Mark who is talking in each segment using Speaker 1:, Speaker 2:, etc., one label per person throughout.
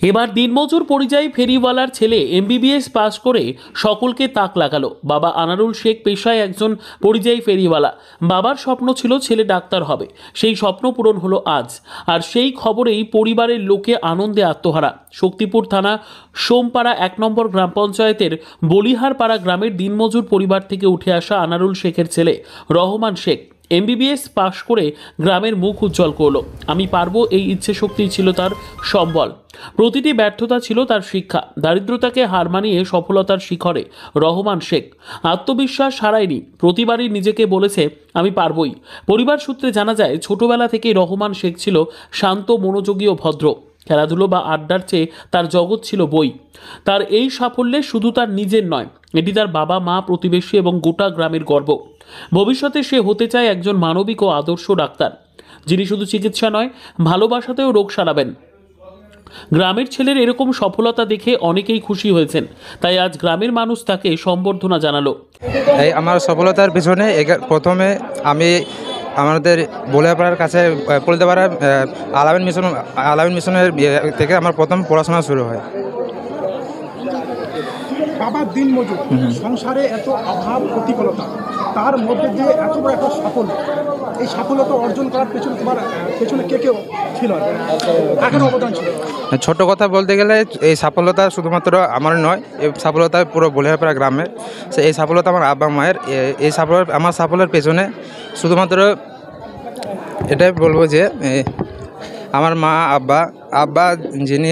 Speaker 1: এবার দিনমজুর পরিযায়ী ফেরিওয়ালার ছেলে এমবিবিএস পাস করে সকলকে তাক লাগালো। বাবা আনারুল শেখ পেশায় একজন পরিযায়ী ফেরিওয়ালা। বাবার স্বপ্ন ছিল ছেলে ডাক্তার হবে, সেই স্বপ্ন পূরণ হলো আজ। আর সেই খবরেই পরিবারের লোকে আনন্দে আত্মহারা। শক্তিপুর থানা সোমপাড়া ১ নম্বর গ্রাম পঞ্চায়েতের বলিহারপাড়া গ্রামের দিনমজুর পরিবার থেকে উঠে আসা আনারুল শেখের ছেলে রহমান শেখ এমবিবিএস পাশ করে গ্রামের মুখ উজ্জ্বল করলো। আমি পারবো, এই ইচ্ছে শক্তি ছিল তার সম্বল। প্রতিটি ব্যর্থতা ছিল তার শিক্ষা। দারিদ্রতাকে হার মানিয়ে সফলতার শিখরে রহমান শেখ আত্মবিশ্বাস হারায়নি। প্রতিবারই নিজেকে বলেছে আমি পারবই। পরিবার সূত্রে জানা যায়, ছোটবেলা থেকেই রহমান শেখ ছিল শান্ত, মনোযোগী ও ভদ্র। খেলাধুলো বা আড্ডার চেয়ে তার জগৎ ছিল বই। তার এই সাফল্যে শুধু তার নিজের নয়, এটি তার বাবা, মা, প্রতিবেশী এবং গোটা গ্রামের গর্ব। ভবিষ্যতে সে হতে চায় একজন মানবিক ও আদর্শ ডাক্তার, যিনি শুধু চিকিৎসা নয়, ভালোবাসাতেও রোগ সারাবেন। গ্রামের ছেলের এরকম সফলতা দেখে অনেকেই খুশি হয়েছেন, তাই আজ গ্রামের মানুষ তাকে সম্বর্ধনা জানালো।
Speaker 2: এই আমার সফলতার পিছনে প্রথমে আমি আমাদের বলিয়াপাড়ার কাছে পলিতেপাড়া আলামিন মিশনের থেকে আমার প্রথম পড়াশোনা শুরু হয়।
Speaker 3: বাবার দিনমজুর, সংসারে এত অভাব প্রতিকূলতা, তার মধ্যে দিয়ে এত বড় একটা সাফল্য, এই সফলতা অর্জন করার পেছনে তোমার পেছনে কে কে ছিল, কাকের অবদান ছিল?
Speaker 2: ছোট কথা বলতে গেলে এই সফলতা শুধুমাত্র আমার নয়, এই সফলতা পুরো বলিহারপাড়া গ্রামের। এই সফলতা আমার আব্বা মায়ের। এই আমার সাফল্যের পেছনে শুধুমাত্র এটাই বলবো যে আমার মা, আব্বা যিনি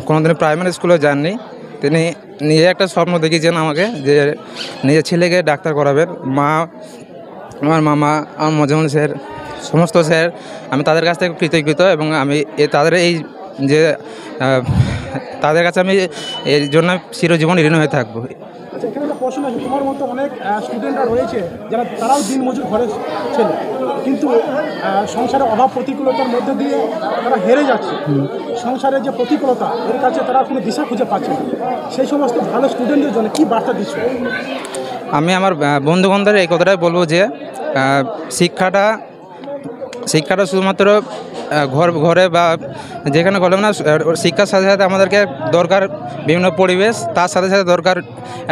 Speaker 2: কোনোদিন প্রাইমারি স্কুলে যাননি, তিনি নিজে একটা স্বপ্ন দেখিয়েছেন আমাকে যে নিজের ছেলেকে ডাক্তার করাবেন। মা, আমার মামা, আমার মজমুল স্যার, সমস্ত স্যার, আমি তাদের কাছ থেকে কৃতজ্ঞ এবং আমি তাদের এই যে তাদের কাছে আমি এর জন্য চিরজীবন ঋণ হয়ে থাকবো।
Speaker 3: আচ্ছা, এখানে একটা প্রশ্ন আছে, তোমার মতো অনেক স্টুডেন্টরা রয়েছে যারা তারাও দিনমজুর ঘরের ছেলে, কিন্তু সংসারে অভাব প্রতিকূলতার মধ্যে দিয়ে তারা হেরে যাচ্ছে। সংসারের যে প্রতিকূলতা, এর কাছে তারা কোনো দিশা খুঁজে পাচ্ছে না। সেই সমস্ত ভালো স্টুডেন্টদের জন্য কী বার্তা দিচ্ছ?
Speaker 2: আমি আমার বন্ধুবান্ধবের এই কথাটাই বলবো যে শিক্ষাটা শুধুমাত্র ঘরে বা যেখানে করলাম না, শিক্ষার সাথে সাথে আমাদেরকে দরকার বিভিন্ন পরিবেশ, তার সাথে সাথে দরকার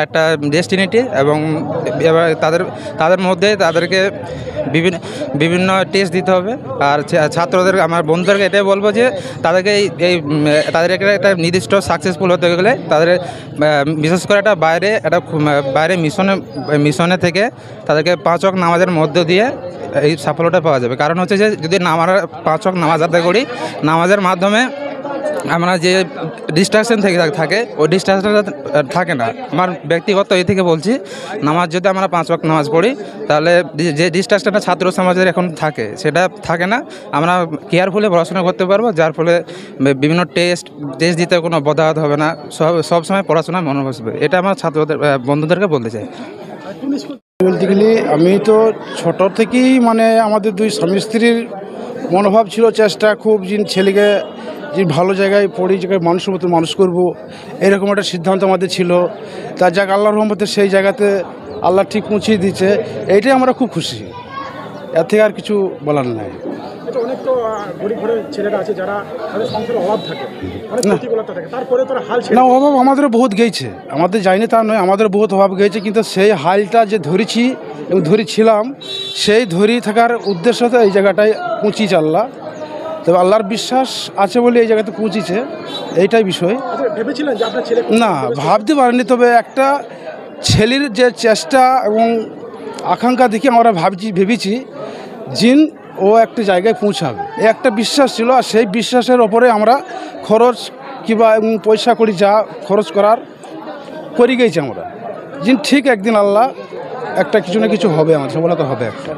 Speaker 2: একটা ডেস্টিনিটি এবং তাদের মধ্যে তাদেরকে বিভিন্ন টেস্ট দিতে হবে। আর ছাত্রদের, আমার বন্ধুদেরকে এটাই বলবো যে তাদেরকে তাদেরকে একটা নির্দিষ্ট সাকসেসফুল হতে গেলে তাদের বিশেষ করে বাইরে মিশনে থেকে তাদেরকে 5 ওয়াক্ত নামাজের মধ্য দিয়ে এই সাফল্যটা পাওয়া যাবে। কারণ হচ্ছে যে যদি আমরা 5 ওয়াক্ত নামাজ আদায় করি, নামাজের মাধ্যমে আমরা যে ডিস্ট্রাকশন থাকে ওই ডিস্ট্রাকশনটা থাকে না। আমার ব্যক্তিগত এই থেকে বলছি, নামাজ যদি আমরা 5 ওয়াক্ত নামাজ পড়ি, তাহলে যে ডিস্ট্রাকশনটা ছাত্র সমাজের এখন থাকে সেটা থাকে না। আমরা কেয়ারফুলি পড়াশোনা করতে পারবো, যার ফলে বিভিন্ন টেস্ট দিতে কোনো বাধাঘাত হবে না, সবসময় পড়াশোনায় মনে বসবে। এটা আমার বন্ধুদেরকে বলতে চাই।
Speaker 4: বলতে গেলে আমি তো ছোট থেকেই আমাদের দুই স্বামী স্ত্রীর মনোভাব ছিল, চেষ্টা খুব যে ছেলেকে যে ভালো জায়গায় জায়গায় মানুষের মতো মানুষ করবো, এরকম একটা সিদ্ধান্ত আমাদের ছিল। তা যাক, আল্লাহর রহমতে সেই জায়গাতে আল্লাহ ঠিক পৌঁছিয়ে দিচ্ছে, এইটাই আমরা খুব খুশি। এর থেকে আর কিছু বলার নাই।
Speaker 3: অনেক তো গরিব ঘরের ছেলেরা আছে যারা তাদের সংসারে অভাব থাকে, অনেক প্রতিকূলতা থাকে, তারপরে তারা হাল ছেড়ে
Speaker 4: না, অভাব আমাদেরও বহুত গেছে, আমাদের যায়নি তা নয়, আমাদের বহুত অভাব গেছে, কিন্তু সেই হালটা যে ধরেছি এবং ধরেছিলাম, সেই ধরে থাকার উদ্দেশ্যতে এই জায়গাটায় পৌঁছিয়েছে আল্লাহ। তবে আল্লাহর বিশ্বাস আছে বলে এই জায়গাতে পৌঁছেছে, এইটাই বিষয়।
Speaker 3: ভেবেছিলেন যে আপনার ছেলে?
Speaker 4: না, ভাবতে পারিনি। তবে একটা ছেলের যে চেষ্টা এবং আকাঙ্ক্ষা দেখে আমরা ভেবেছি জিন ও একটা জায়গায় পৌঁছাবে, এই একটা বিশ্বাস ছিল। আর সেই বিশ্বাসের ওপরে আমরা খরচ কিংবা পয়সা করি যা খরচ করার করে গেছি আমরা। জিন ঠিক একদিন আল্লাহ একটা কিছু না কিছু হবে, আমার সফলতা হবে একটা।